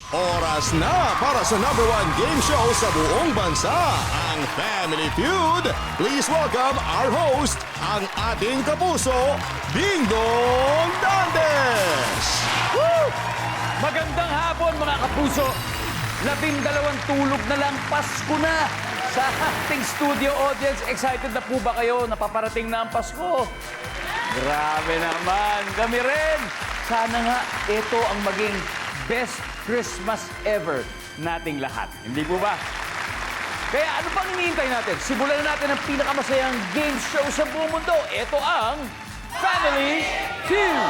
Oras na para sa #1 game show sa buong bansa, ang Family Feud. Please welcome our host, ang ating kapuso, Dingdong Dantes! Woo! Magandang hapon mga kapuso. 12 tulog na lang, Pasko na. Sa ating studio audience, excited na po ba kayo? Napaparating na ang Pasko. Grabe naman, kami rin. Sana nga ito ang maging best Christmas ever nating lahat. Hindi po ba? Kaya ano pang hinihintay natin? Simulan na natin ang pinakamasayang game show sa buong mundo. Ito ang Family Feud.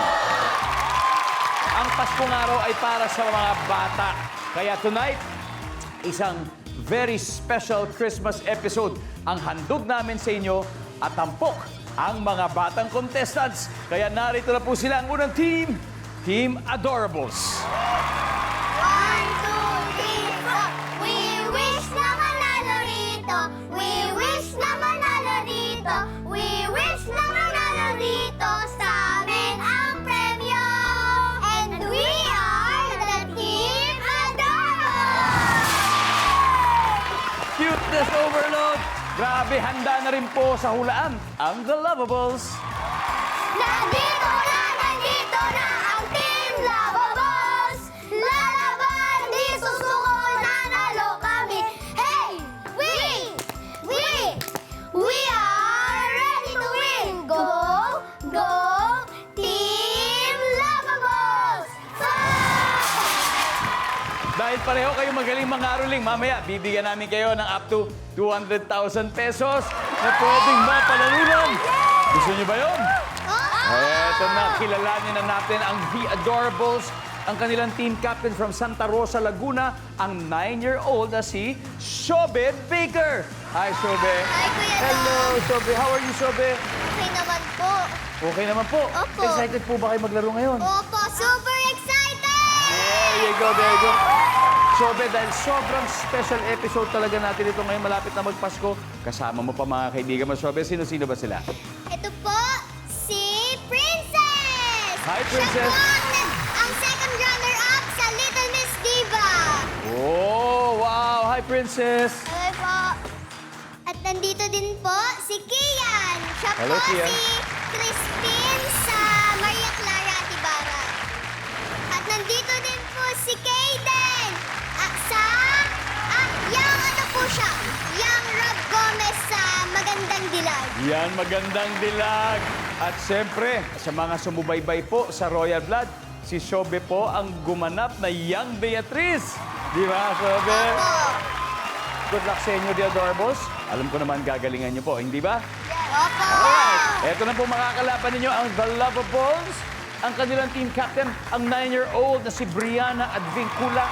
Ang Paskong araw ay para sa mga bata. Kaya tonight, isang very special Christmas episode ang handog namin sa inyo at tampok ang mga batang contestants. Kaya narito na po sila ang unang team, Team Adorables. 1, 2, 3, 4. We wish na manalo rito. We wish na manalo rito. We wish na manalo rito. Sa amin ang premyo. And we are the Team Adorables! Cuteness overload! Grabe, handa na rin po sa hulaan ang The Lovables. Nandito na ang Team Lovables! Lalaban, di susuko, nanalo kami! Hey! We are ready to win! Go! Go! Team Lovables! Dahil pareho kayo magaling mga aruling, mamaya bibigyan namin kayo ng up to 200,000 pesos na pwedeng mapalalunan. Gusto niyo ba yun? Eto na, kilalanin na natin ang The Adorables, ang kanilang team captain from Santa Rosa, Laguna, ang 9-year-old na si Shobe Baker. Hi, Shobe. Hi, Kuya Dom. Hello, Shobe. How are you, Shobe? Okay naman po. Okay naman po. Opo. Excited po ba kayo maglaro ngayon? Opo, super excited! There you go, there you go. Shobe, dahil sobrang special episode talaga natin ito ngayon, malapit na magpasko. Kasama mo pa mga kaibigan mo, Shobe. Sino-sino ba sila? Ito po, si Princess! Hi, Princess. Siya po ang second runner-up sa Little Miss Diva. Oh, wow. Hi, Princess. Hello po. At nandito din po si Kian. Siya Hello, po Kian. si Crispin sa Maria Clara Ibarra. At nandito din po si Kaden. Yang Rob Gomez sa Magandang Dilag. Yan, magandang dilag. At siyempre, sa mga sumubaybay po sa Royal Blood, si Shobe po ang gumanap na Young Beatriz. Di ba, Shobe? Opo. Good luck sa inyo, The Adorables. Alam ko naman gagalingan niyo po, hindi ba? Opo. Alright, eto na po makakalaban ninyo ang The Lovables. Ang kanilang team captain, ang 9-year-old na si Brianna Advincula.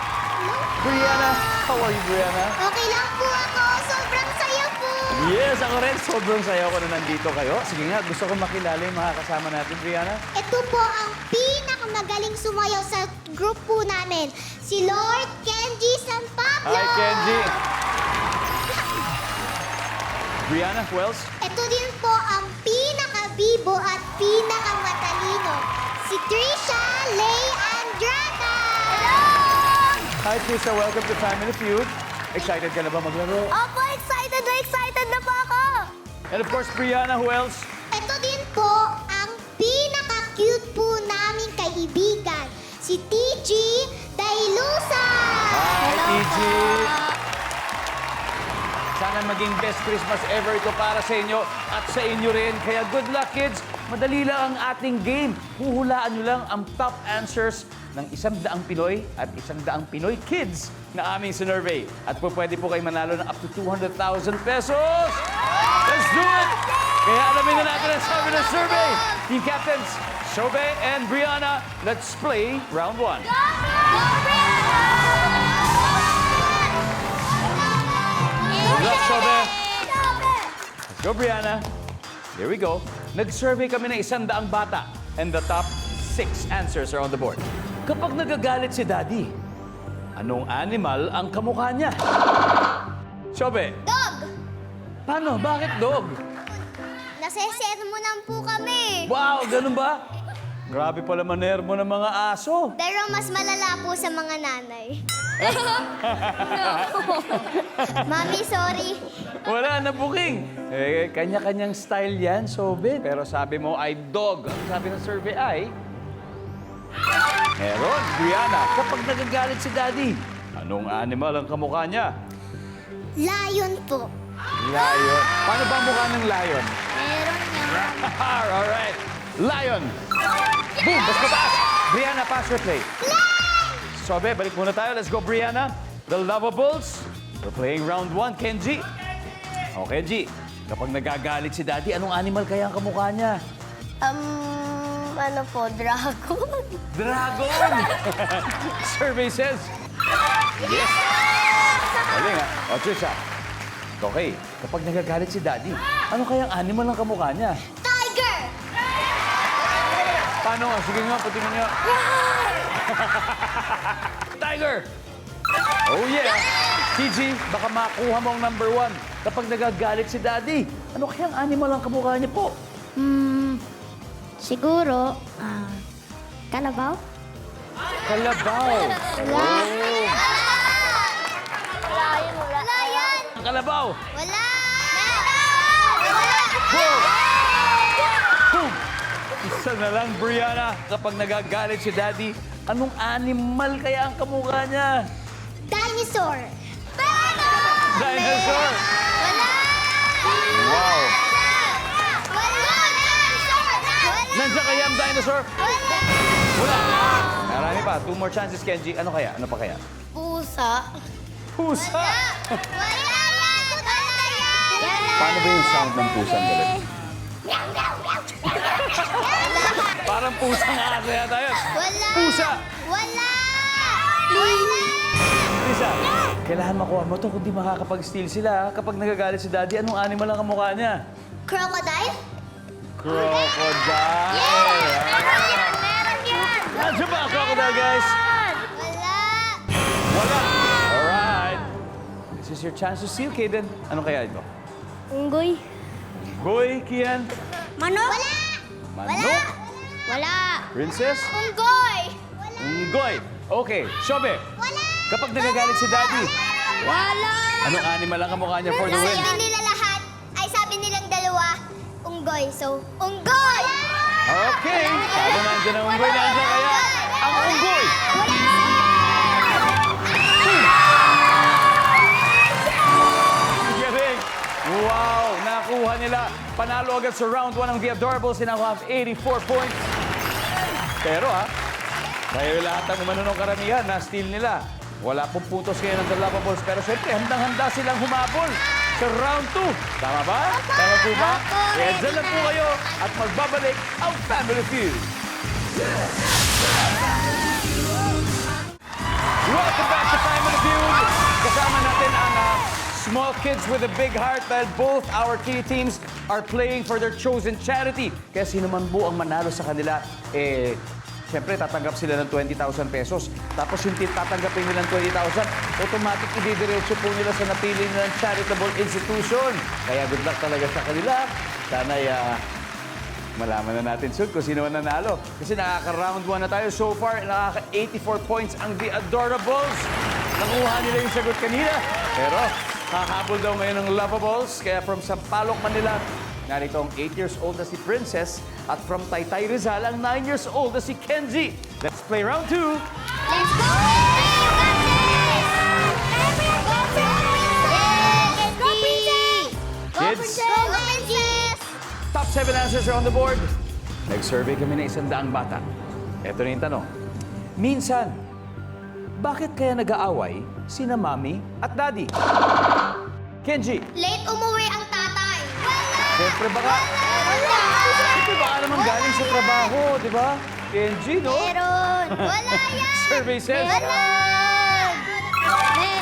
Brianna, how are you, Brianna? Okay lang po ako. Sobrang saya po. Yes, ako rin. Sobrang saya ko na nandito kayo. Sige nga, gusto ko makilala yung mga kasama natin, Brianna. Ito po ang pinakamagaling sumayaw sa group po namin. Si Lord Kenji San Pablo. Hi, Kenji. Brianna, who else? Ito din po ang pinakabibo at pinakamatalino. Si Trisha Lay Andrada. Hello! Hi, Trisha. Welcome to Family Feud. Excited ka na ba maglaro? Opo, excited na po ako. And of course, Brianna, who else? Ito din po ang pinaka-cute po naming kaibigan. Si TG Dailusa. Hi, Hello TG. po. Sana maging best Christmas ever ito para sa inyo at sa inyo rin. Kaya good luck, kids. Madali lang ang ating game. Huhulaan nyo lang ang top answers ng 100 Pinoy at 100 Pinoy kids na aming sinurvey. At po pwede po kayo manalo ng up to 200,000 pesos! Let's do it! Kaya alamin na natin ang sabi ng survey. Team captains, Shobe and Brianna, let's play round 1. Good luck, Shobe. Let's go, Brianna. Here we go. Nag-survey kami ng 100 bata and the top 6 answers are on the board. Kapag nagagalit si Daddy, anong animal ang kamukha niya? Shobe, Dog! paano? Bakit dog? Nasesermonan po kami. Wow, ganun ba? Grabe pala manermo ng mga aso. Pero mas malala po sa mga nanay. Mami, sorry. Wala na booking. Eh, kanya-kanyang style yan, Sobe. Pero sabi mo ay dog. Ang sabi ng survey ay... Meron, Brianna. Kapag nagagalit si Daddy, anong animal ang kamukha niya? Lion po. Lion. Paano ba ang mukha ng lion? Meron niya. Alright. Lion. Boom! Mas mataas. Brianna, pass or play? Sobe, balik muna tayo. Let's go, Brianna. The Lovables. We're playing round 1. Kenji. O, Kenji. Kapag nagagalit si Daddy, anong animal kaya ang kamukha niya? Ano po, dragon. Dragon! Survey says... Yes! Galing, ha? O, Trisha. Okay, kapag nagagalit si Daddy, ano kayang animal ang kamukha niya? Tiger! Paano nga? Sige nga, patingin niya. Tiger! Oh yeah! TG, baka makuha mo ang number 1. Kapag nagagalit si Daddy, ano kayang animal ang kamukha niya po? Siguro, kalabaw? Kalabaw! Lion! Wala. Lion! Ang kalabaw! Wala! Boom! Isa na lang, Brianna. Kapag nagagalit si Daddy, anong animal kaya ang kamukha niya? Dinosaur! Dinosaur! Wala! Wow! Wala! Dinosaur! Wala! Nandiyan kaya ang dinosaur? Wala! Wala! Marami pa. 2 more chances, Kenji. Ano kaya? Ano pa kaya? Pusa. Pusa! Wala yan! Wala yan! Paano ba yung sound ng pusang galit? Parang pusang aso yata yun. Wala! Pusa! Wala! Wala! Lisa, kailangan makuha mo to kung di makakapag-steal sila. Kapag nagagalit si Daddy, anong animal ang kamukha niya? Crocodile? Crocodile! Meron yan! Nandiyan ba ang crocodile, guys? Wala! Wala! Alright. This is your chance to steal, Kaden. Ano kaya ito? Unggoy? Goy, Kian, Manok? Wala! manok, Wala! princess, Unggoy! unggoy. Okay, Shobe, Wala! kapag nagagalit si Daddy, Wala! anong animal ang kamukha niya for the win? Sabi nila lahat, ay sabi nilang dalawa, unggoy. So, unggoy! Okay, sabi nandiyan ang unggoy, nandiyan kaya ang unggoy. Galing! Wow! Nakuha nila. Panalo agad sa round 1 ng The Adorables. They now have 84 points. Pero kayo lahat ang umanunong karamihan na steal nila. Wala pong puntos ngayon ng The Lovables. Pero syempre, handang-handa silang humabol sa round 2. Tama ba? Tama po ba? Kaya dyan lang po kayo at magbabalik ang Family Feud. Welcome back to Family Feud. Kasama natin ang small kids with a big heart dahil both our kitty teams are playing for their chosen charity. Kaya sino man po ang manalo sa kanila, siyempre tatanggap sila ng 20,000 pesos. Tapos yung tatanggapin nila ng 20,000, automatic ididiretso po nila sa napili nilang charitable institution. Kaya good luck talaga sa kanila. Sana'y malaman na natin soon kung sino man nanalo. Kasi nakaka-round 1 na tayo. So far, nakaka-84 points ang The Adorables. Nakuha nila yung sagot kanina. Pero hahabol daw ngayon ng Lovables. Kaya from Sampaloc, Manila, narito ang 8 years old na si Princess. At from Taytay Rizal, ang 9 years old na si Kenji. Let's play round 2. Let's go! Go, Princess! Kids, Go, Princess! top 7 answers are on the board. Nag-survey kami ng 100 bata. Ito na yung tanong. Minsan, bakit kaya nag-aaway sina Mami at Daddy? Kenji, Late umuwi ang tatay. siyempre baka, Wala! siyempre baka naman galing sa trabaho, di ba? Kenji, no? Meron! Wala yan! Survey says, Meron!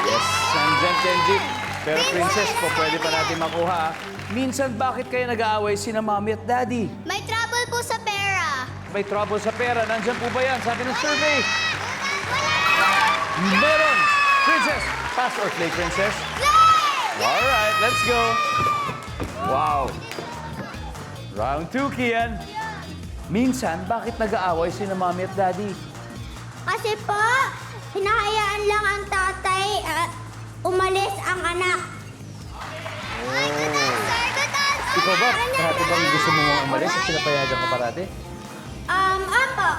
yes, nandyan, Kenji. Pero Princess, po pwede pa natin makuha. Minsan, bakit kaya nag-aaway sina Mami at Daddy? May trouble po sa pera. May trouble sa pera. Nandyan po ba yan? Sabi ng survey. Meron! Princess! Pass or play, Princess? All right, let's go. Wow. Round 2, Kian. minsan, bakit nag-aaway si na Mommy at Daddy? Kasi po, hinahayaan lang ang tatay umalis ang anak. Ikaw ba, parati bang gusto mo umalis at pinapayagan ka parati? Apo.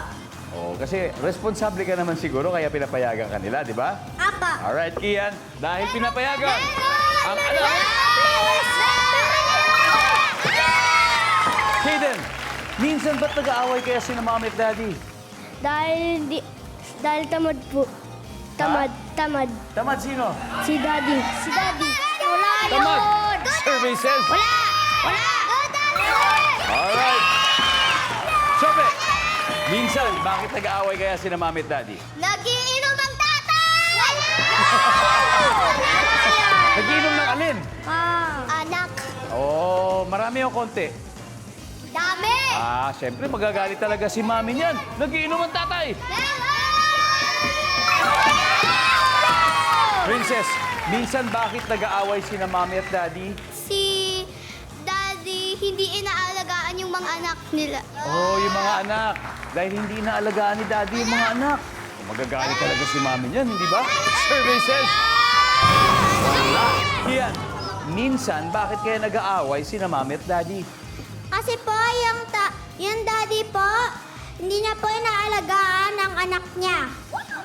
Oo, kasi responsable ka naman siguro kaya pinapayagan ka nila, di ba? Apo. Alright, Kian, dahil pinapayagan ang anak. Kaden, minsan ba't nag-aaway kaya si na Mommy at Daddy? Dahil tamad po. Tamad. Tamad sino? Si Daddy. Wala Tamad. yun. Survey says. Wala. Alright. Sobe, minsan, bakit nag-aaway kaya si na Mommy at Daddy? Nagiinom ang tatay! Nag-iinom ng alin? Anak. Oh, marami o konti? Dami. Siyempre, magagalit talaga si Mami niyan. Nag-iinom ang tatay. Princess, minsan bakit nag-aaway si na Mommy at Daddy? Si Daddy hindi inaalagaan yung mga anak nila. Oh, yung mga anak. Dahil hindi inaalagaan ni Daddy yung mga anak. Magagalit talaga si Mami niyan, hindi ba? Survey says. Wala. Yan. Minsan, bakit kaya nag-aaway si na Mommy at Daddy? Kasi po, yung daddy po, hindi niya po inaalagaan ang anak niya.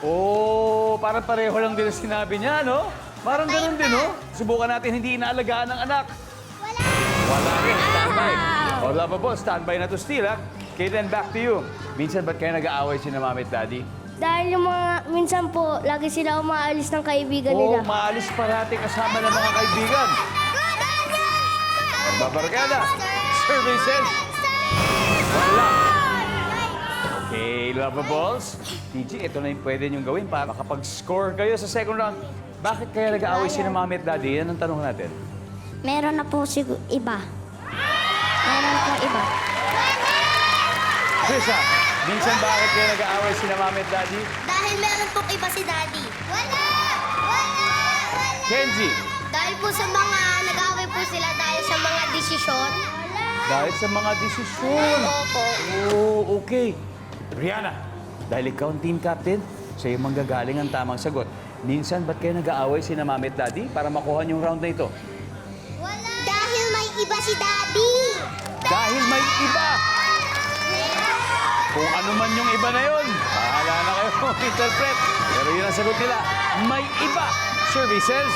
Oh, parang pareho lang din ang sinabi niya, no? Parang ganun din, no? Subukan natin hindi inaalagaan ng anak. Wala rin. Standby. O, lovable, standby na to still, ha? Okay, then back to you. Minsan, ba't kaya nag-aaway si na Mommy at Daddy? Dahil yung minsan po, lagi sila umaalis ng kaibigan Oh, nila. maalis parati kasama ng mga kaibigan. Babarkada. Survey says. Wala. Okay, lovables. TG, ito na yung pwede niyong gawin para makapag-score kayo sa second round. Bakit kaya nag-aaway si na Mommy at Daddy? Yan ang tanong natin. Meron na po iba. Meron na po iba. Krisa, minsan bakit kaya nag-aaway si na Mommy at Daddy? Dahil meron pong iba si Daddy. Wala. Kenji, Dahil po sa mga, nag-away po sila dahil sa mga desisyon. dahil sa mga desisyon. Opo. Oh, okay. Rihanna, dahil ikaw ang team captain, sa'yo manggagaling ang tamang sagot. Minsan, ba't kayo nag-aaway si na Mommy at Daddy para makuha yung round na ito? Dahil may iba si Daddy. Dahil may iba. Kung ano man yung iba na yun, bahala na kayo interpret. Pero yun ang sagot nila. May iba. Survey says.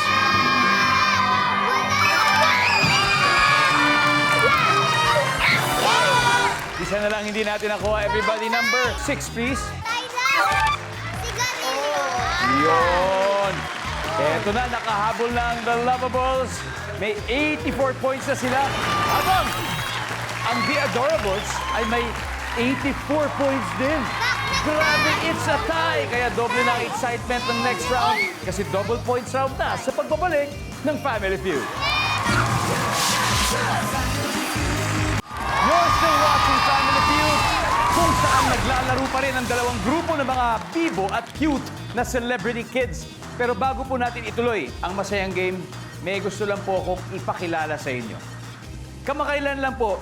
Isa na lang hindi natin nakuha. Everybody, number 6, please. Si Galileo. Yun. Eto na, nakahabol na ang The Lovables. May 84 points na sila. Habang ang The Adorables ay may 84 points din. Grabe, it's a tie. Kaya doble na ang excitement ng next round. Kasi double points round na sa pagbabalik ng Family Feud. You're still watching Family Feud, kung saan naglalaro pa rin ang dalawang grupo ng mga bibo at cute na celebrity kids. Pero bago po natin ituloy ang masayang game, may gusto lang po akong ipakilala sa inyo. Kamakailan lang po,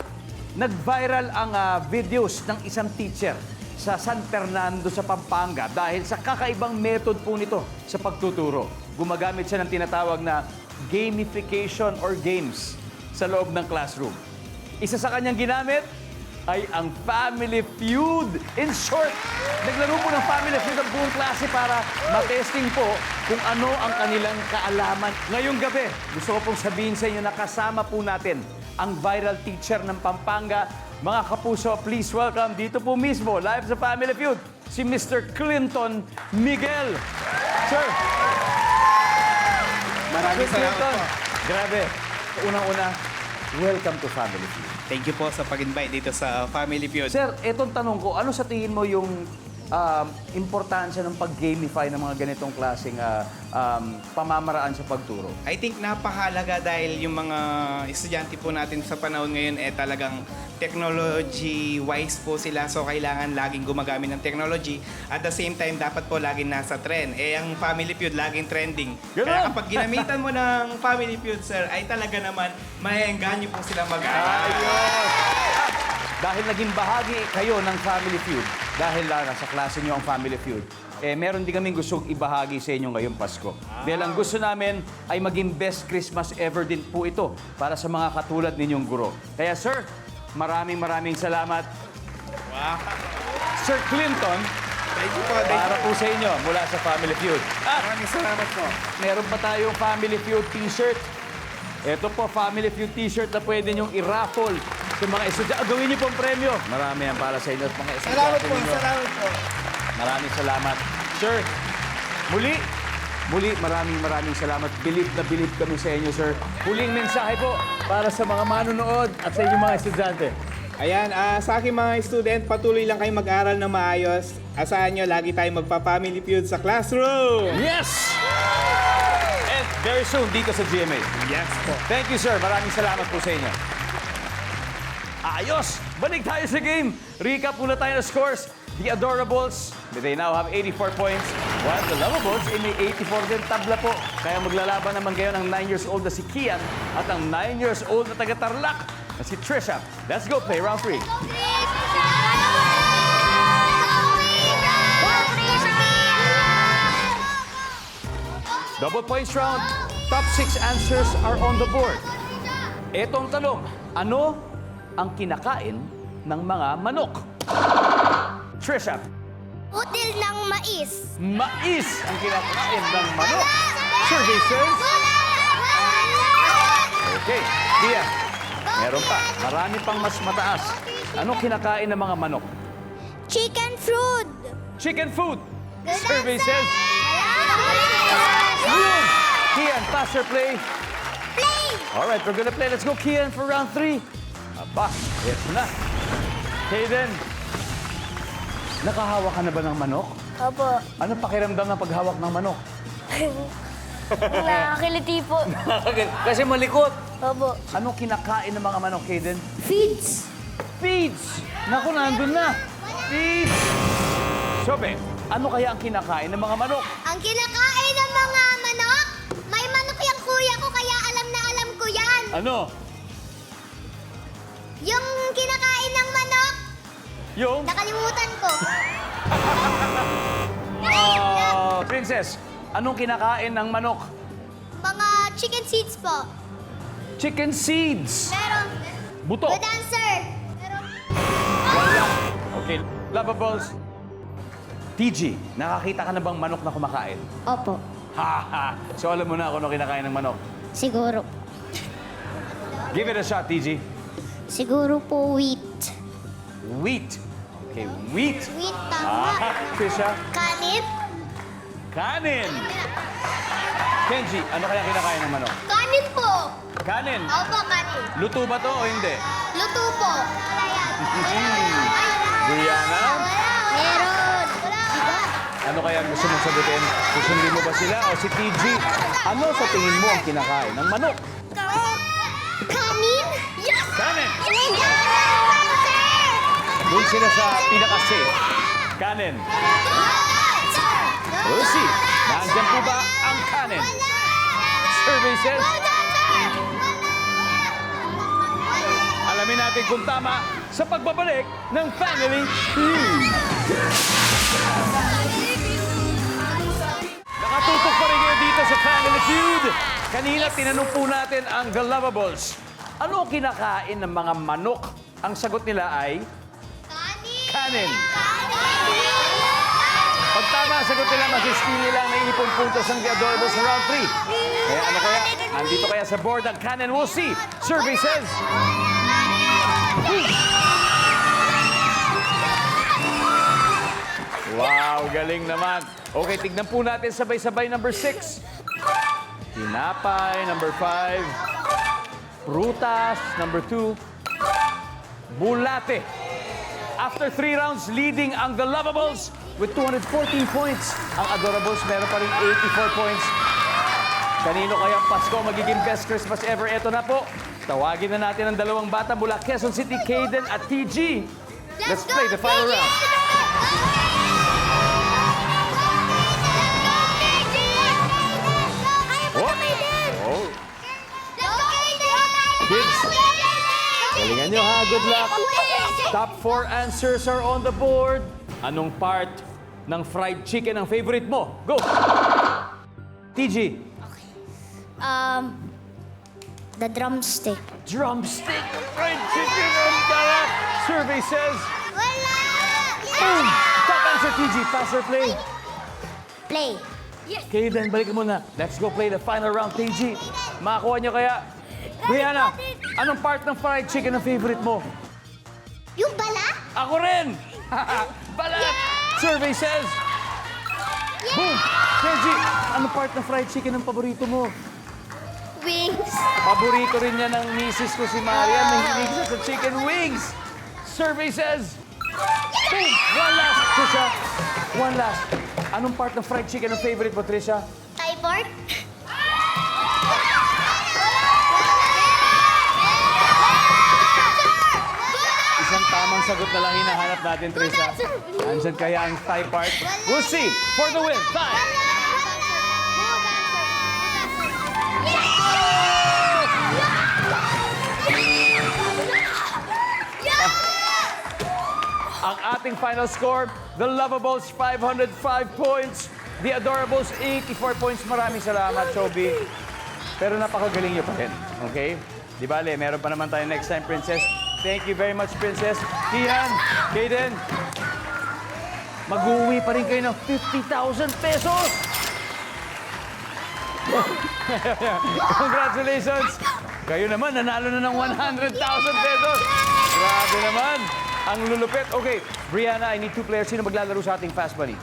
nag-viral ang videos ng isang teacher sa San Fernando sa Pampanga dahil sa kakaibang method po nito sa pagtuturo. Gumagamit siya ng tinatawag na gamification or games sa loob ng classroom. Isa sa kanyang ginamit ay ang Family Feud. In short, naglaro po ng Family Feud ang buong klase para matesting po kung ano ang kanilang kaalaman. Ngayong gabi, gusto ko pong sabihin sa inyo na kasama po natin ang viral teacher ng Pampanga. Mga kapuso, please welcome dito po mismo, live sa Family Feud, si Mr. Clinton Miguel. Sir! Maraming Sir salamat Clinton, po. grabe. Unang-una, welcome to Family Feud. Thank you po sa pag-invite dito sa Family Feud. Sir, etong tanong ko, ano sa tingin mo yung importansya ng pag-gamify ng mga ganitong klaseng pamamaraan sa pagturo? I think napakahalaga dahil yung mga estudyante po natin sa panahon ngayon talagang technology-wise po sila. So, kailangan laging gumagamit ng technology. At the same time, dapat po laging nasa trend. Ang Family Feud laging trending. Ganun. Kaya kapag ginamitan mo ng Family Feud, sir, ay talaga naman maengganyo po silang mag-aaral. Ayos! dahil naging bahagi kayo ng Family Feud, dahil nasa klase nyo ang Family Feud, meron din kaming gustong ibahagi sa inyo ngayong Pasko. Dahil ang gusto namin ay maging best Christmas ever din po ito para sa mga katulad ninyong guro. Kaya sir, maraming salamat. Wow. Sir Clinton, Thank you po. Thank para po sa inyo mula sa Family Feud. At Maraming salamat po. meron pa tayong Family Feud t-shirt. Ito po, Family Feud t-shirt na pwede nyong i-raffle sa mga estudyante. Gawin niyo pong premyo. Marami yan para sa inyo at mga estudyante Salamat po. ninyo. Salamat po. Maraming salamat. Sir, muli, maraming salamat. Bilib na bilib kami sa inyo, sir. Huling mensahe po para sa mga manonood at sa inyong mga estudyante. Ayan, sa aking mga student, patuloy lang kayong mag-aral na maayos. Asahan nyo, lagi tayong magpa-family feud sa classroom. Yes! And very soon, dito sa GMA. Yes po. Thank you, sir. Maraming salamat po sa inyo. Ayos! Balik tayo sa game. Recap muna tayo ng scores. The Adorables, they now have 84 points. While the Lovables, may 84 din tabla po. Kaya maglalaban naman ngayon ang 9 years old na si Kian at ang 9 years old na taga-Tarlac na si Trisha. Let's go play round 3. Double points round. Top 6 answers are on the board. Ito ang tanong, ano ang kinakain ng mga manok? Trisha, Util ng mais. mais ang kinakain ng manok. Survey says, okay. Kia, meron pa. Marami pang mas mataas. Anong kinakain ng mga manok? Chicken food. Chicken food. Good Survey answer. says, yun. Kian, pass or play? Play. All right, we're gonna play. Let's go, Kian, for round 3. Aba, yes na. Hayden, nakahawak ka na ba ng manok? Opo. Ano pakiramdam ng paghawak ng manok? Nakakiliti po. Kasi malikot. Opo. Anong kinakain ng mga manok, Hayden? Feeds. Feeds! Naku, nandun na. Feeds! Sobe, ano kaya ang kinakain ng mga manok? Ang kinakain ng mga manok? May manok yung kuya ko, kaya alam na alam ko yan. Ano? Yung kinakain ng manok, Yung? nakalimutan ko. Princess, anong kinakain ng manok? Mga chicken seeds po. Chicken seeds. Meron. Buto. Good answer. Meron. Okay, Lovables. TG, nakakita ka na bang manok na kumakain? Opo. Ha. So alam mo na kung ano kinakain ng manok. Siguro. Give it a shot, TG. Siguro po wheat. Wheat. Okay, wheat. Sweet, tama. Trisha, Kanin? kanin. Kenji, ano kaya kinakain ng manok? Kanin po. Kanin. Opo, kanin. Luto ba to o hindi? Luto po. Wala yan. Brianna? Meron. Wala. Ano kaya ang gusto mong sagutin? Susundin mo ba sila o si TG? Ano sa tingin mo ang kinakain ng manok? Kanin? Yes! Kanin. Yes! Doon sila sa pinaka-safe. Kanin. We'll see. Nandyan po ba ang kanin? Survey says, alamin natin kung tama sa pagbabalik ng Family Feud. Nakatutok pa rin kayo dito sa Family Feud. Kanina, tinanong po natin ang The Lovables. Ano ang kinakain ng mga manok? Ang sagot nila ay kanin. Pag tama, sagot nila, mag-steal nila ang naipon puntos ng The Adorables sa round 3. Kaya ano kaya? Andito kaya sa board ang kanin. We'll see. Survey says... Wow, galing naman. Okay, tignan po natin sabay-sabay number 6. Tinapay, number 5. Prutas, number 2. Bulate. After 3 rounds, leading ang The Lovables with 214 points. Ang Adorables meron pa rin 84 points. Kanino kaya Pasko magiging best Christmas ever? Eto na po. Tawagin na natin ang dalawang bata mula Quezon City, Kaden at TG. Let's play the final round. Oh. Kids, galingan nyo ha. Good luck. Top 4 answers are on the board. Anong part ng fried chicken ang favorite mo? Go! TG. The drumstick. Drumstick fried chicken ang sarap. Survey says, Wala! boom! Top answer, TG. Pass or play? Play. Okay, then balik mo na. Let's go play the final round, TG. Makakuha niyo kaya? Brianna, anong part ng fried chicken ang favorite mo? Yung balat? Ako rin! Balat! Survey says, boom! Kenji, anong part ng fried chicken ang paborito mo? Wings. Paborito rin niya ng misis ko si Marian. Mahilig siya sa chicken wings. Survey says, boom! One last, Trisha. One last. Anong part ng fried chicken ang favorite mo, Trisha? Thai pork? Isang tamang sagot na lang hinahanap natin, Trisha. Andyan kaya ang Thai part? We'll see. For the win, Thai! Ang ating final score, the Lovables 505 points, the Adorables 84 points. Maraming salamat, Chobi. Pero napakagaling niyo pa rin, okay? Di bale, meron pa naman tayo next time, Princess. Thank you very much, Princess. Tihan, Kaden, mag-uwi pa rin kayo ng 50,000 pesos! Congratulations! Kayo naman, nanalo na ng 100,000 pesos! Grabe naman! Ang lulupit. Okay, Brianna, I need 2 players. Sino maglalaro sa ating Fast Money?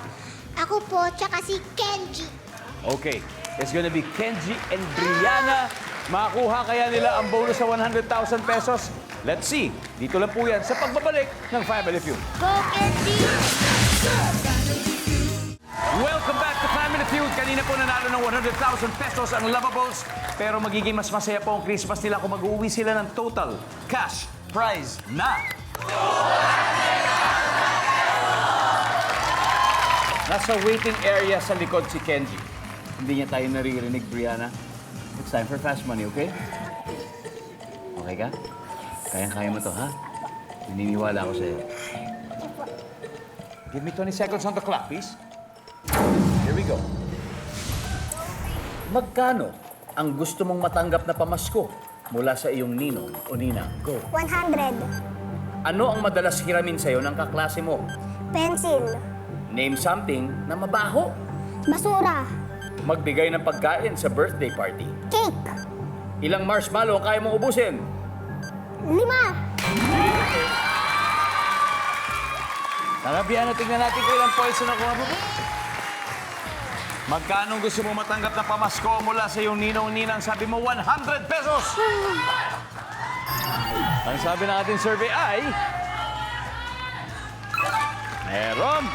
Ako po, tsaka si Kenji. Okay, it's gonna be Kenji and Brianna. Makakuha kaya nila ang bonus sa 100,000 pesos? Let's see. Dito lang po yan sa pagbabalik ng Family Feud. Go, Kenji! Welcome back to Family Feud. Kanina po nanalo ng 100,000 pesos ang Lovables. Pero magiging mas masaya po ang Christmas nila kung mag-uwi sila ng total cash prize na nasa waiting area sa likod si Kenji. Hindi niya tayo naririnig, Brianna. It's time for Fast Money, okay? Okay ka? Kayang-kaya mo to, ha? Naniniwala ako sa'yo. Give me 20 seconds on the clock, please. Here we go. Magkano ang gusto mong matanggap na pamasko mula sa iyong ninong o ninang? Go. 100. Ano ang madalas hiramin sa'yo ng kaklase mo? Pencil. Name something na mabaho. Basura. Magbigay ng pagkain sa birthday party. Cake. Ilang marshmallow ang kaya mong ubusin? 5. Tara, Biana, tingnan natin kung ilang points na nakuha mo. Magkano gusto mo matanggap na pamasko mula sa iyong ninong-ninang? Sabi mo, 100 pesos! Ang sabi ng ating survey ay... Meron!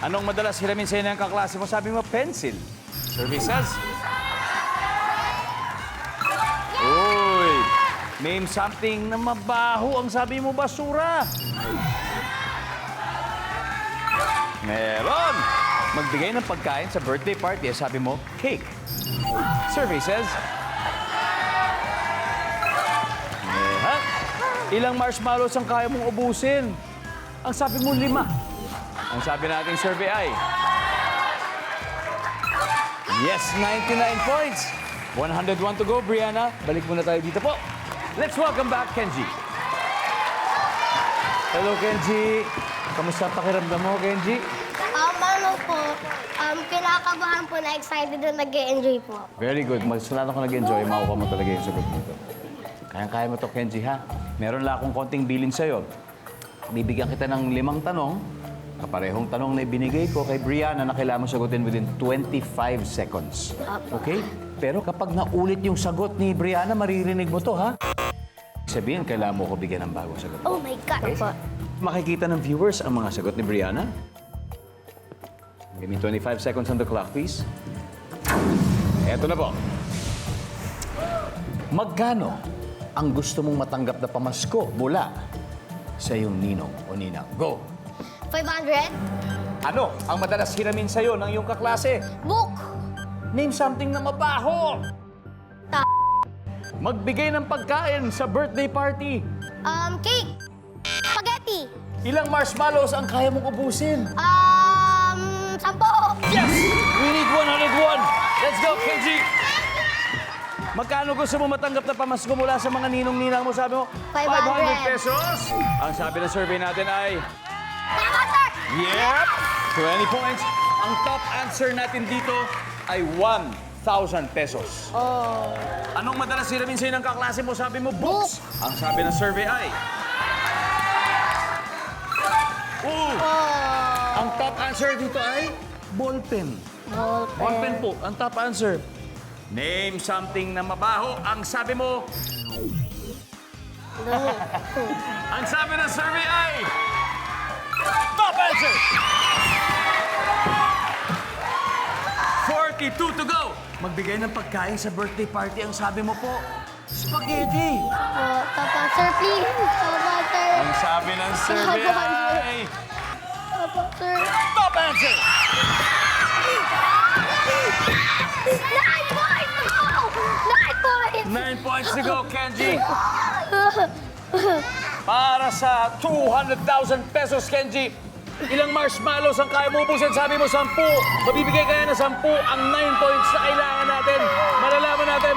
Anong madalas hiramin sa'yo ng kaklase mo? Sabi mo, pencil. Survey says... Uy! Name something na mabaho. Ang sabi mo, basura. Meron! Magbigay ng pagkain sa birthday party. Sabi mo, cake. Survey says... Ha? Ilang marshmallows ang kaya mong ubusin? Ang sabi mo, 5. Ang sabi nating survey ay... Yes, 99 points. 101 to go, Brianna. Balik muna tayo dito po. Let's welcome back, Kenji. Hello, Kenji. Kamusta pakiramdam mo, Kenji? Ano po, kinakabahan po na excited na nag-enjoy po. Very good. Magsalano ko nag-enjoy, makuha mo talaga yung sagot dito. Kaya mo to, Kenji, ha? Meron lang akong konting bilin sa'yo. Bibigyan kita ng 5 tanong. Kaparehong tanong na ibinigay ko kay Brianna na kailangan mo sagutin within 25 seconds. Okay? Pero kapag naulit yung sagot ni Brianna, maririnig mo to, ha? Sabihin, kailangan mo ko bigyan ng bagong sagot. Oh my God. Okay? Makikita ng viewers ang mga sagot ni Brianna. Give me 25 seconds on the clock, please. Eto na po. Magkano ang gusto mong matanggap na pamasko mula sa iyong ninong o ninang? Go! 500. Ano ang madalas hiramin sa'yo ng iyong kaklase? Book. Name something na mabaho! Magbigay ng pagkain sa birthday party. Cake. Spaghetti. Ilang marshmallows ang kaya mong ubusin? 10. Yes! We need 101. Let's go, Kenji! Magkano gusto mo matanggap na pamasko mula sa mga ninong-ninang mo? Sabi mo, 500 pesos. Ang sabi ng survey natin ay, Tama, sir! yep, 20 points. Ang top answer natin dito ay 1,000 pesos. Oh. Anong madalas hiramin sa'yo ng kaklase mo? Sabi mo, books. Ang sabi ng survey ay, ang top answer dito ay ballpen. Ballpen po, ang top answer. Name something na mabaho. Ang sabi mo, ang sabi ng survey ay, top answer! 42 to go. Magbigay ng pagkain sa birthday party. Ang sabi mo po, spaghetti. Papa, sir, please. Papa, sir. Ang sabi ng survey ay, Papa, sir. top answer! 9 points! 9 points! 9 points to go, Kenji. Para sa 200,000 pesos, Kenji. Ilang marshmallows ang kaya mo ubusin? Sabi mo, 10. Mabibigay kaya na 10 ang 9 points na kailangan natin. Malalaman natin.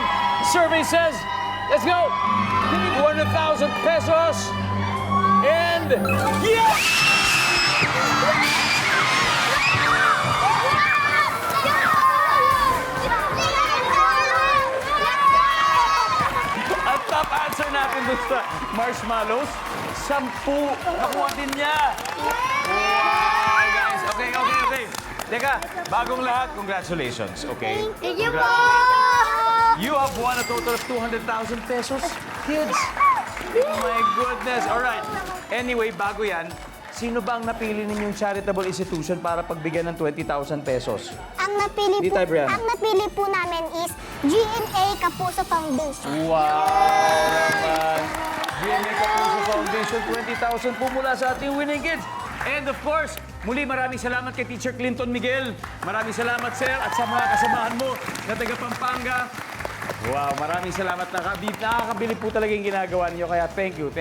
Survey says, let's go! 200,000 pesos. And, yes! Ang top answer natin doon sa marshmallows, 10. Nakuha din niya. Wow, guys. Okay. Teka, bagong lahat, congratulations, okay? Thank you po! You have won a total of 200,000 pesos, kids. Oh my goodness. All right. Anyway, bago yan, sino ba ang napili ninyong charitable institution para pagbigyan ng 20,000 pesos? Ang napili po namin is GMA Kapuso Foundation. Wow naman. GMA Kapuso Foundation, 20,000 po mula sa ating winning kids. And of course, muli maraming salamat kay Teacher Clinton Miguel. Maraming salamat, sir, at sa mga kasamahan mo na taga Pampanga. Wow, maraming salamat. Nakakabili po talaga yung ginagawa niyo. Kaya thank you.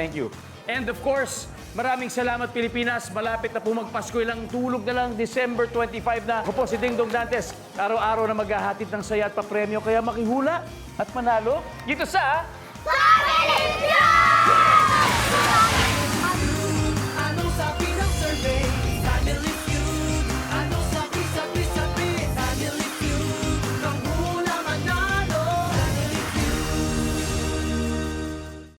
And of course, maraming salamat, Pilipinas. Malapit na po magpasko. Ilang tulog na lang, December 25 na. Ako po si Dingdong Dantes. Araw-araw na maghahatid ng saya at papremyo. Kaya makihula at manalo dito sa Family Feud!